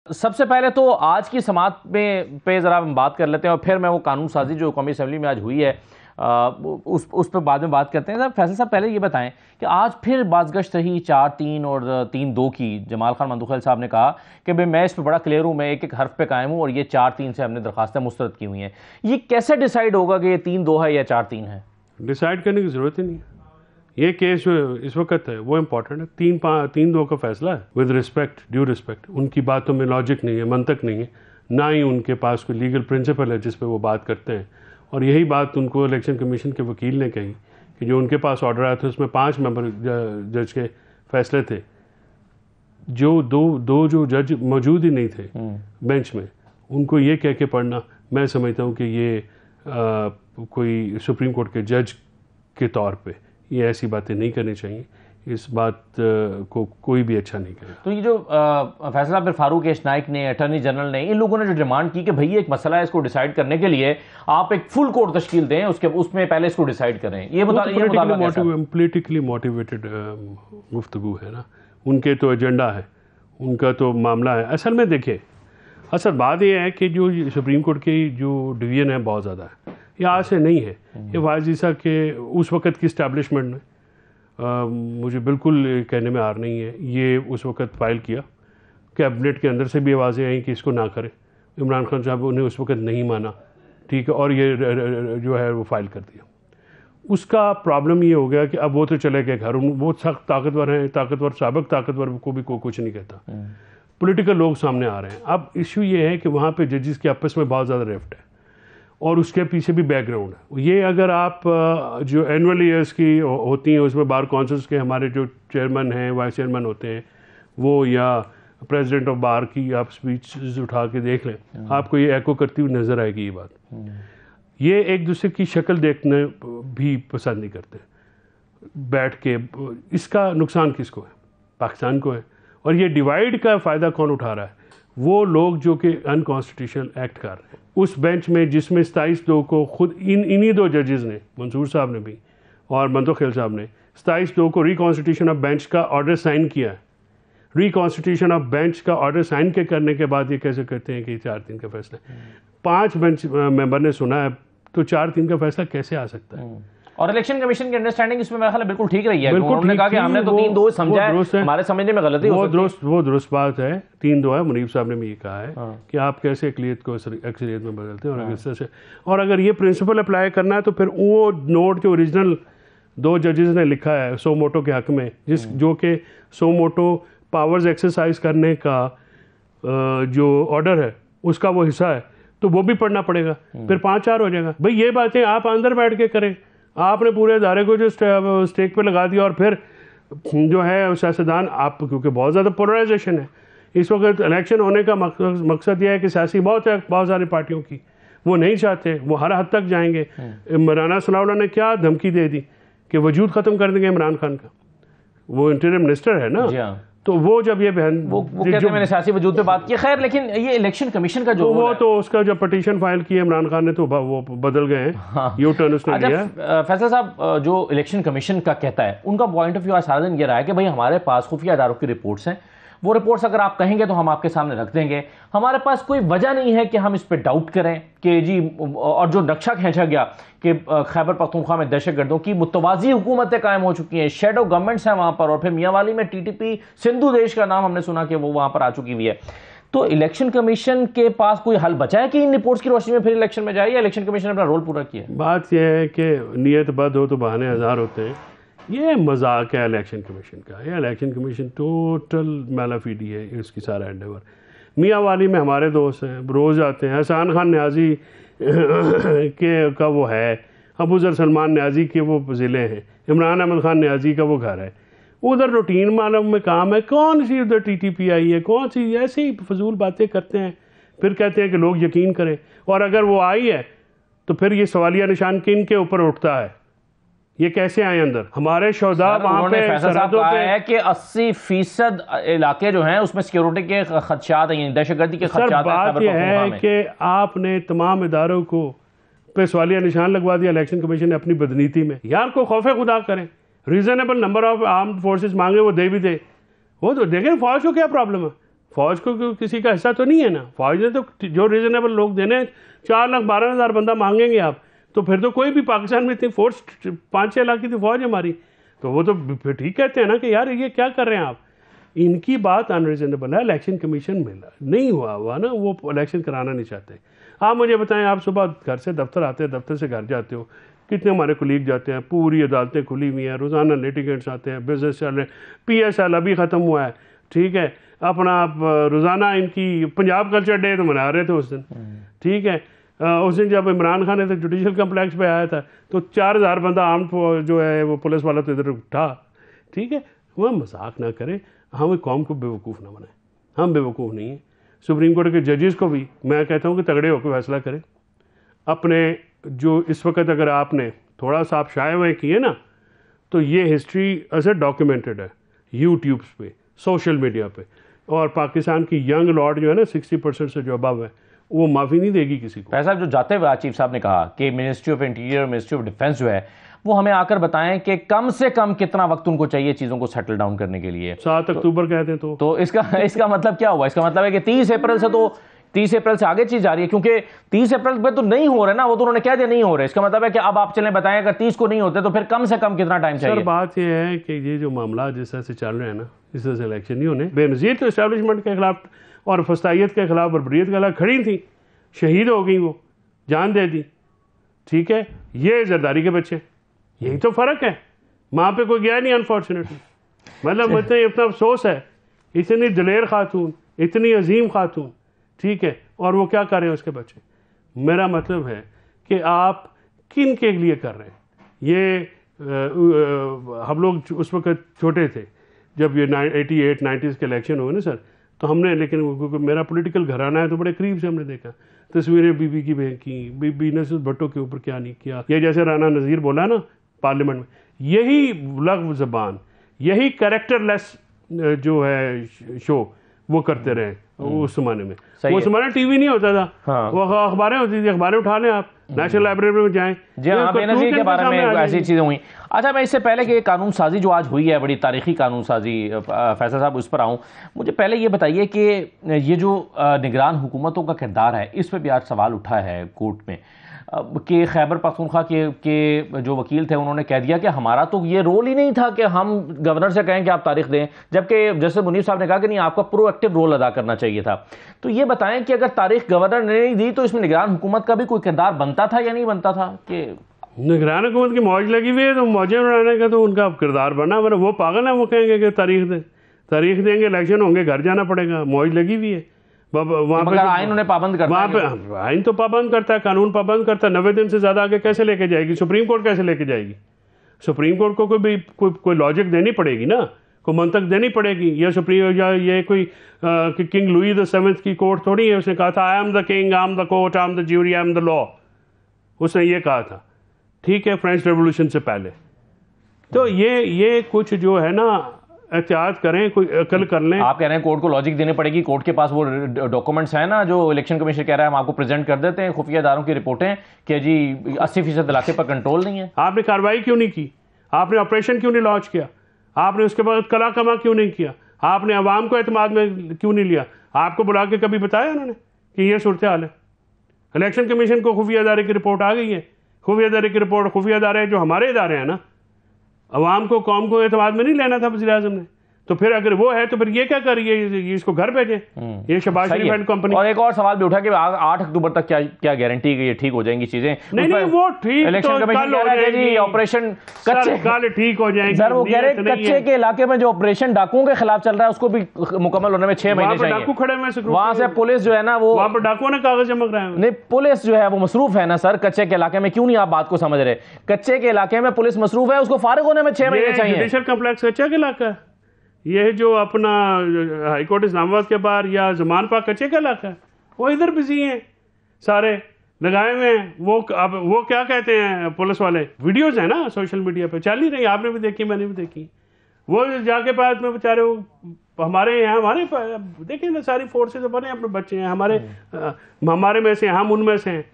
सबसे पहले तो आज की समाअत में पे ज़रा हम बात कर लेते हैं और फिर मैं वो कानून साजी जो कौमी असम्बली में आज हुई है उस पर बाद में बात करते हैं। फैसल साहब पहले ये बताएं कि आज फिर बाज़गश्त रही 4-3 और 3-2 की। जमाल खान मंदुखैल साहब ने कहा कि भाई मैं इस पर बड़ा क्लियर हूँ, मैं एक एक हर्फ पे कायम हूँ और ये 4-3 से हमने दरखास्तें मुस्तरद की हुई हैं। ये कैसे डिसाइड होगा कि ये 3-2 है या 4-3 है? डिसाइड करने की ज़रूरत ही नहीं है। ये केस जो इस वक्त है वो इम्पॉर्टेंट है। 3-2 का फैसला है विद रिस्पेक्ट, ड्यू रिस्पेक्ट। उनकी बातों में लॉजिक नहीं है, मंतक नहीं है, ना ही उनके पास कोई लीगल प्रिंसिपल है जिस पे वो बात करते हैं। और यही बात उनको इलेक्शन कमीशन के वकील ने कही कि जो उनके पास ऑर्डर आया था उसमें 5 मेंबर जज के फैसले थे, जो दो जो जज मौजूद ही नहीं थे बेंच में, उनको ये कह के पढ़ना, मैं समझता हूँ कि ये कोई सुप्रीम कोर्ट के जज के तौर पे ये ऐसी बातें नहीं करनी चाहिए। इस बात को कोई भी अच्छा नहीं करे। तो ये जो फैसला फिर फारूक एश नाइक ने, अटॉर्नी जनरल ने, इन लोगों ने जो डिमांड की कि भैया एक मसला है, इसको डिसाइड करने के लिए आप एक फुल कोर्ट तश्कील दें, उसमें पहले इसको डिसाइड करें, ये पॉलिटिकली मोटिवेटेड गुफ्तगू है ना, उनके तो एजेंडा है, उनका तो मामला है। असल में देखिए, असल बात यह है कि जो सुप्रीम कोर्ट की जो डिवीज़न है बहुत ज़्यादा है, ये आज से नहीं है। ये वाइस ईसा के उस वक़्त की इस्टेब्लिशमेंट ने मुझे बिल्कुल कहने में आ रही नहीं है, ये उस वक़्त फ़ाइल किया, कैबिनेट के अंदर से भी आवाज़ें आई कि इसको ना करें। इमरान खान साहब उन्हें उस वक़्त नहीं माना, ठीक है, और ये जो है वो फ़ाइल कर दिया। उसका प्रॉब्लम ये हो गया कि अब वो तो चले गए घर, वो सख्त ताकतवर हैं, ताकतवर साबिक ताकतवर को भी कुछ नहीं कहता, पॉलिटिकल लोग सामने आ रहे हैं। अब इशू ये है कि वहाँ पे जजेस के आपस में बहुत ज़्यादा रिफ्ट है और उसके पीछे भी बैकग्राउंड है। ये अगर आप जो एनुअल ईयर्स की होती हैं उसमें बार काउंसिल्स के हमारे जो चेयरमैन हैं, वाइस चेयरमैन होते हैं वो, या प्रेसिडेंट ऑफ बार की आप स्पीच उठा के देख लें, आपको ये एको करती हुई नज़र आएगी ये बात। ये एक दूसरे की शक्ल देखने भी पसंद नहीं करते बैठ के। इसका नुकसान किसको है? पाकिस्तान को है। और ये डिवाइड का फ़ायदा कौन उठा रहा है? वो लोग जो कि अनकॉन्स्टिट्यूशनल एक्ट कर रहे हैं उस बेंच में, जिसमें 27 लोगों को खुद इन्हीं 2 जजेस ने, मंसूर साहब ने भी और मंदुखैल साहब ने, 27 लोगों को रिकॉन्स्टिट्यूशन ऑफ बेंच का ऑर्डर साइन किया है। रिकॉन्स्टिट्यूशन ऑफ बेंच का ऑर्डर साइन के करने के बाद ये कैसे कहते हैं कि 4-3 का फैसला है? 5 बेंच मेंबर ने सुना है, तो 4-3 का फैसला कैसे आ सकता है? और इलेक्शन कमीशन की अंडरस्टैंडिंग इसमें मेरा ख्याल बिल्कुल ठीक रही है। उन्होंने कहा कि हमने तो 3-2 समझा है, हमारे समझने में गलती हो सकती है। वो दुरुस्त बात है, 3-2 है। मुनीब साहब ने भी ये कहा है कि आप कैसे अक़लियत को अक्सरियत में बदलते हैं और इस तरह से। और अगर ये प्रिंसिपल अप्लाई करना है तो फिर वो नोट जो ओरिजिनल 2 जजेस ने लिखा है सो मोटो के हक में, जो कि सो मोटो पावर्स एक्सरसाइज करने का जो ऑर्डर है उसका वो हिस्सा है, तो वो भी पढ़ना पड़ेगा। फिर 5-4 हो जाएगा। भाई ये बातें आप अंदर बैठ के करें, आपने पूरे इदारे को जो स्टेक पे लगा दिया और फिर जो है सियासतदान आप, क्योंकि बहुत ज़्यादा पोलराइजेशन है इस वक्त। इलेक्शन होने का मकसद यह है कि सियासी बहुत सारी पार्टियों की, वो नहीं चाहते, वो हर हद तक जाएंगे। राना सलाउल्लाह ने क्या धमकी दे दी कि वजूद ख़त्म कर देंगे इमरान खान का, वो इंटीरियर मिनिस्टर है ना, तो वो जब ये बहन वो कहते हैं मैंने सियासी वजूद पे बात की। खैर, लेकिन ये इलेक्शन कमीशन का जो तो वो तो उसका जो पटिशन फाइल किया इमरान खान ने, तो वो बदल गए हैं। हाँ। यू टर्न उसने लिया। फैसल साहब, जो इलेक्शन कमीशन का कहता है, उनका पॉइंट ऑफ व्यू आज सारा दिन ये रहा है कि भाई हमारे पास खुफिया इदारों की रिपोर्ट्स हैं, वो रिपोर्ट्स अगर आप कहेंगे तो हम आपके सामने रख देंगे, हमारे पास कोई वजह नहीं है कि हम इस पर डाउट करें कि जी। और जो नक्शा खींचा गया कि खैबर पख्तूनख्वा में दहशतगर्दों की मुतवाज़ी हुकूमतें कायम हो चुकी हैं, शेडो गवर्नमेंट्स हैं वहाँ पर, और फिर मियांवाली में टीटीपी सिंधु देश का नाम हमने सुना कि वो वहाँ पर आ चुकी हुई है। तो इलेक्शन कमीशन के पास कोई हल बचा है कि इन रिपोर्ट्स की रोशनी में फिर इलेक्शन में जाए, या इलेक्शन कमीशन ने अपना रोल पूरा किया? बात यह है कि नीयत बद हो तो बहाने हज़ार होते हैं। ये मजाक है इलेक्शन कमीशन का। ये इलेक्शन कमीशन टोटल मैलाफीडी है, इसकी सारा एंडेवर। मियांवाली में हमारे दोस्त हैं, रोज़ आते हैं। हसन खान न्याजी के का वो है, अबू ज़र सलमान न्याजी के वो ज़िले हैं, इमरान अहमद खान न्याजी का वो घर है। उधर रूटीन मालूम में काम है, कौन सी उधर टीटीपी आई है, कौन सी ऐसी ही फजूल बातें करते हैं, फिर कहते हैं कि लोग यकीन करें। और अगर वो आई है तो फिर ये सवालिया निशान किन के ऊपर उठता है? ये कैसे आए अंदर? हमारे शोधा वहाँ पे सरहदों पे है कि 80% इलाके जो हैं उसमें सिक्योरिटी के खदशात हैं, दहशतगर्दी के खदशात हैं। बात यह है कि आपने तमाम इदारों को पे सवालिया निशान लगवा दिया इलेक्शन कमीशन ने अपनी बदनीति में। यार को खौफ खुदा करें, reasonable number of armed forces मांगे वो दे भी दे, वो तो देखें फौज को क्या प्रॉब्लम है। फौज को किसी का हिस्सा तो नहीं है ना, फौज ने तो जो रीजनेबल लोग देने 4,12,000 बंदा मांगेंगे आप, तो फिर तो कोई भी पाकिस्तान में इतनी फोर्स 5-6 लाख की थी फौज हमारी, तो वो तो फिर ठीक कहते हैं ना कि यार ये क्या कर रहे हैं आप। इनकी बात अनरीजनेबल है, इलेक्शन कमीशन मिला नहीं हुआ ना, वो इलेक्शन कराना नहीं चाहते। आप मुझे बताएं, आप सुबह घर से दफ्तर आते हैं, दफ्तर से घर जाते हो, कितने हमारे कुलीग जाते हैं, पूरी अदालतें खुली हुई हैं, रोज़ाना लिटिगेंट्स आते हैं, बिजनेस चल रहे हैं, PSL अभी ख़त्म हुआ है, ठीक है, अपना आप रोज़ाना इनकी पंजाब कल्चर डे तो मना रहे थे उस दिन, ठीक है। उस दिन जब इमरान खान ने जुडिशल कम्प्लेक्स पे आया था तो 4,000 बंदा आम जो है वो पुलिस वाला तो इधर उठा, ठीक है। वह मजाक ना करें, हम कौम को बेवकूफ़ ना बनाएं, हम बेवकूफ़ नहीं हैं। सुप्रीम कोर्ट के जजेस को भी मैं कहता हूँ कि तगड़े होकर फैसला करें। अपने जो इस वक्त अगर आपने थोड़ा सा आप शाये हुए किए ना, तो ये हिस्ट्री ऐसे डॉक्यूमेंटेड है यूट्यूब्स पे, सोशल मीडिया पे, और पाकिस्तान की यंग लॉर्ड जो है ना 60% से जो अबव है, वो माफ़ी नहीं देगी किसी को। साहब जो जाते हुए चीफ साहब ने कहा कि ministry of interior, ministry of defence जो है वो हमें आकर बताएं कि कम से कम कितना वक्त उनको चाहिए चीज़ों को सेटल डाउन करने के लिए। 7 अक्टूबर कहते हैं तो इसका मतलब क्या हुआ? इसका मतलब है कि 30 अप्रैल से आगे चीज जा रही है, क्योंकि 30 अप्रैल पे तो नहीं हो रहे ना, वो तो उन्होंने कह दिया नहीं हो रहे। इसका मतलब है कि अब आप चलें बताएं, अगर 30 को नहीं होते तो फिर कम से कम कितना टाइम चाहिए? सर बात यह है कि ये जो मामला जिस तरह से चल रहे हैं ना, इस तरह से इलेक्शन नहीं होने, बेनज़ीर तो इस्टेब्लिशमेंट के खिलाफ और फस्तायत के खिलाफ और बरीयत के खिलाफ खड़ी थी, शहीद हो गई, वो जान दे दी, ठीक है। ये जरदारी के बच्चे, यही तो फ़र्क है। माँ पे कोई गया नहीं अनफॉर्चुनेटली, मतलब मुझे इतना अफसोस है, इतनी दिलेर खातून, इतनी अजीम खातून, ठीक है, और वो क्या कर रहे हैं उसके बच्चे। मेरा मतलब है कि आप किन के लिए कर रहे हैं ये। हम लोग उस वक्त छोटे थे जब ये 88-90s के इलेक्शन हुए ना सर, तो हमने, लेकिन मेरा पॉलिटिकल घराना है तो बड़े करीब से हमने देखा तस्वीरें बीबी की बहन की, बीबी ने भुट्टो के ऊपर क्या नहीं किया। ये जैसे राना नज़ीर बोला ना पार्लियामेंट में, यही लग़्व ज़बान, यही कैरेक्टरलेस जो है शो वो करते रहे उस ज़माने में। वो ज़माना टीवी नहीं होता था, हाँ। वो अखबारें होती थी, अखबारें उठा लें आप, नेशनल लाइब्रेरी में जाएं। जी हाँ, बेनज़ीर के बारे में ऐसी चीज़ें हुई। अच्छा, मैं इससे पहले कि कानून साजी जो आज हुई है, बड़ी तारीखी कानून साजी, फैसल साहब उस पर आऊँ, मुझे पहले ये बताइए कि ये जो निगरान हुकूमतों का किरदार है, इस पर भी आज सवाल उठा है कोर्ट में कि खैबर पख्तूनख्वा के जो वकील थे उन्होंने कह दिया कि हमारा तो ये रोल ही नहीं था कि हम गवर्नर से कहें कि आप तारीख दें, जबकि जैसे मुनीफ साहब ने कहा कि नहीं, आपका प्रोएक्टिव रोल अदा करना चाहिए था। तो ये बताएं कि अगर तारीख गवर्नर ने नहीं दी तो इसमें निगरान हुकूमत का भी कोई किरदार बनता था या नहीं बनता था? कि निगरान हुकूमत की मौज लगी हुई है तो मौजें बनाने का तो उनका किरदार बना, मतलब वो पागल है, वो कहेंगे कि तारीख दें, तारीख देंगे, इलेक्शन होंगे, घर जाना पड़ेगा, मौज लगी हुई है। वहाँ पे आइन उन्हें पाबंद करता है, वहाँ पे आइन तो पाबंद करता है, कानून पाबंद करता है। 90 दिन से ज़्यादा आगे कैसे लेके जाएगी सुप्रीम कोर्ट? कैसे लेके जाएगी सुप्रीम कोर्ट को? कोई लॉजिक देनी पड़ेगी ना, कोई मंतक देनी पड़ेगी। या सुप्रीम या ये कोई किंग लुई द 7th की कोर्ट थोड़ी है, उसने कहा था I am the king, I am the court, I am the jury, I am the law, उसने ये कहा था, ठीक है, फ्रेंच रेवोल्यूशन से पहले। तो ये कुछ जो है ना, एहतियात करें, कोई अकल कर लें। आप कह रहे हैं कोर्ट को लॉजिक देनी पड़ेगी, कोर्ट के पास वो डॉक्यूमेंट्स हैं ना जो इलेक्शन कमीशन कह रहा है हम आपको प्रेजेंट कर देते हैं, खुफिया इदारों की रिपोर्टें कि जी 80% इलाके पर कंट्रोल नहीं है। आपने कार्रवाई क्यों नहीं की? आपने ऑपरेशन क्यों नहीं लॉन्च किया? आपने उसके बाद कला कमा क्यों नहीं किया? आपने अवाम को एतमाद में क्यों नहीं लिया? आपको बुला के कभी बताया उन्होंने कि ये सूरत हाल है? इलेक्शन कमीशन को खुफिया इदारे की रिपोर्ट आ गई है, खुफिया इदारे की रिपोर्ट, खुफिया इदारे जो हमारे इदारे हैं ना, अवाम को, कौम को एतमाद में नहीं लेना था वज़ीर आज़म ने, तो फिर अगर वो है तो फिर ये क्या कर रही है? ये इसको घर भेजें, ये शहबाज शरीफ एंड कंपनी। और एक और सवाल भी उठा कि 8 अक्टूबर तक क्या गारंटी कि ये ठीक हो जाएंगी चीजें? नहीं, वो ठीक इलेक्शन कमीशन कह रहा है जी ऑपरेशन कच्चे कल ठीक हो जाएंगे सर, वो कह रहे हैं कच्चे के इलाके में जो ऑपरेशन डाकुओं के खिलाफ चल रहा है उसको भी मुकम्मल होने में 6 महीने चाहिए। डाकू खड़े हुए, वहां से पुलिस जो है ना, वो वहां पर डाकुओं ने कागज जमा कराए। नहीं, पुलिस जो है वो मसरूफ है ना सर कच्चे के इलाके में। क्यों नहीं आप बात को समझ रहे? कच्चे के इलाके में पुलिस मसरूफ है, उसको फारिग होने में 6 महीने चाहिए। जुडिशल कम्प्लेक्स कच्चे के इलाका है, ये जो अपना हाईकोर्ट इस्लामाबाद के बाहर या जमान पाक कच्चे का इलाका है, वो इधर बिजी हैं, सारे लगाए हुए हैं। अब वो क्या कहते हैं पुलिस वाले, वीडियोस है ना सोशल मीडिया पे चल ही रही, आपने भी देखी, मैंने भी देखी। वो जाके पास में बेचारे हमारे यहाँ, हमारे देखिए ना, सारी फोर्सेज बने, अपने बच्चे हैं हमारे में से, हम उनमें से हैं,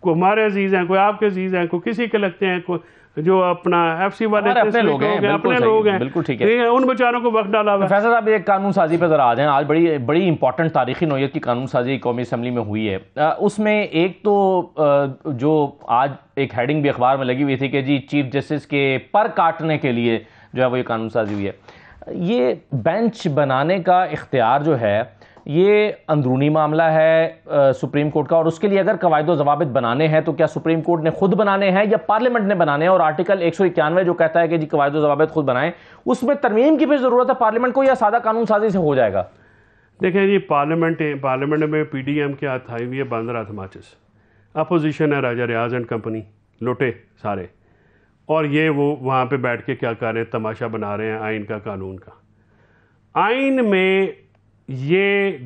कोई हमारे अजीज़ हैं, कोई आपके अजीज़ हैं, कोई किसी के लगते हैं, कोई जो अपना एफसी वाले हमारे अपने लोग हैं, अपने बिल्कुल लोग हैं, बिल्कुल ठीक है। उन बेचारों को वक्त डाला हुआ है। फैसल साहब, एक कानून साजी पे जरा आ जाएं। आज बड़ी बड़ी इंपॉर्टेंट तारीखी नौयत की कानून साजी कौमी असम्बली में हुई है। उसमें एक तो जो आज एक हेडिंग भी अखबार में लगी हुई थी कि जी चीफ जस्टिस के पर काटने के लिए जो है वो ये कानून साजी हुई है। ये बेंच बनाने का इख्तियार जो है ये अंदरूनी मामला है सुप्रीम कोर्ट का, और उसके लिए अगर कवायद ज़वाबित बनाने हैं तो क्या सुप्रीम कोर्ट ने खुद बनाने हैं या पार्लियामेंट ने बनाने हैं? और आर्टिकल 191 जो कहता है कि जी कवायद ज़वाबित खुद बनाएं, उसमें तरमीम की भी ज़रूरत है पार्लियामेंट को, या सादा कानून साजी से हो जाएगा? देखिए जी, पार्लियामेंट में पीडीएम के हाथ आई हुई है बांद्रा माचिस, अपोजिशन है राजा रियाज एंड कंपनी, लोटे सारे, और ये वो वहाँ पे बैठ के क्या कर रहे हैं, तमाशा बना रहे हैं आइन का, कानून का। आइन में ये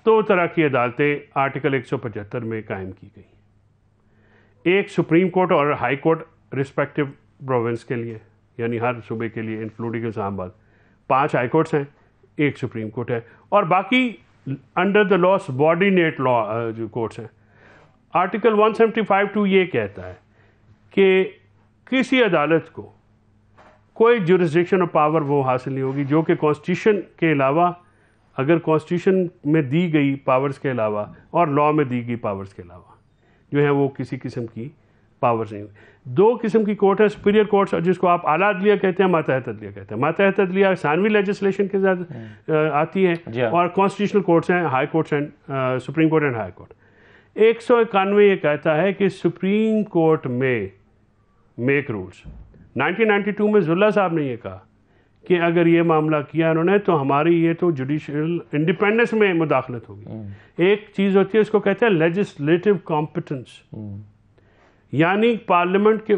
दो तरह की अदालतें आर्टिकल 175 में कायम की गई, एक सुप्रीम कोर्ट और हाई कोर्ट रिस्पेक्टिव प्रोविंस के लिए, यानी हर सूबे के लिए इंक्लूडिंग इस्लामाबाद। 5 हाई कोर्ट्स हैं, एक सुप्रीम कोर्ट है, और बाकी under the law subordinate law जो कोर्ट्स हैं। आर्टिकल 175(2) ये कहता है कि किसी अदालत को कोई जुरिस्डिक्शन और पावर वो हासिल नहीं होगी जो कि कॉन्स्टिट्यूशन के अलावा, अगर कॉन्स्टिट्यूशन में दी गई पावर्स के अलावा और लॉ में दी गई पावर्स के अलावा जो है वो किसी किस्म की पावर्स नहीं हुई। 2 किस्म की कोर्ट है, सुपीरियर कोर्ट्स, जिसको आप आला अदलिया कहते हैं, मातहत अदलिया कहते हैं। मातहत अदलिया सानवी लेजिस्लेशन के साथ आती है, और कॉन्स्टिट्यूशनल कोर्ट्स हैं high courts and supreme court and high court. 191 ये कहता है कि सुप्रीम कोर्ट में मेक रूल्स। 1992 में जुल्ला साहब ने ये कहा कि अगर ये मामला किया उन्होंने तो हमारी ये तो जुडिशियल इंडिपेंडेंस में मुदाखलत होगी। एक चीज़ होती है, इसको कहते हैं लेजिस्लेटिव कॉम्पिटेंस, यानी पार्लियामेंट के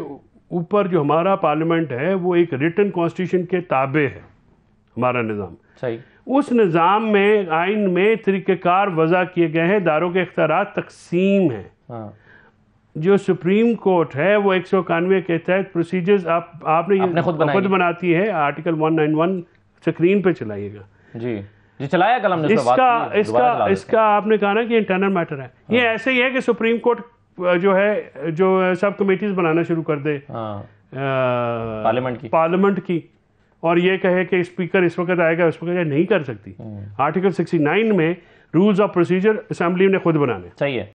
ऊपर जो हमारा पार्लियामेंट है वो एक रिटन कॉन्स्टिट्यूशन के ताबे है हमारा निज़ाम। सही। उस निज़ाम में आइन में तरीक़ेकार वज़ा किए गए हैं, दारों के इख्तियारात तकसीम हैं। हाँ। जो सुप्रीम कोर्ट है वो 191 के तहत प्रोसीजर्स आपने खुद बनाती है। आर्टिकल 191 स्क्रीन पे चलाइएगा जी चलाया कल हमने। इसका आपने कहा ना कि इंटरनल मैटर है। ये ऐसे ही है कि सुप्रीम कोर्ट जो है जो सब कमेटीज बनाना शुरू कर दे पार्लियामेंट की, और ये कहे कि स्पीकर इस वक्त आएगा उस वक्त नहीं कर सकती। आर्टिकल 69 में रूल्स ऑफ प्रोसीजर असेंबली ने खुद बनाने। सही है।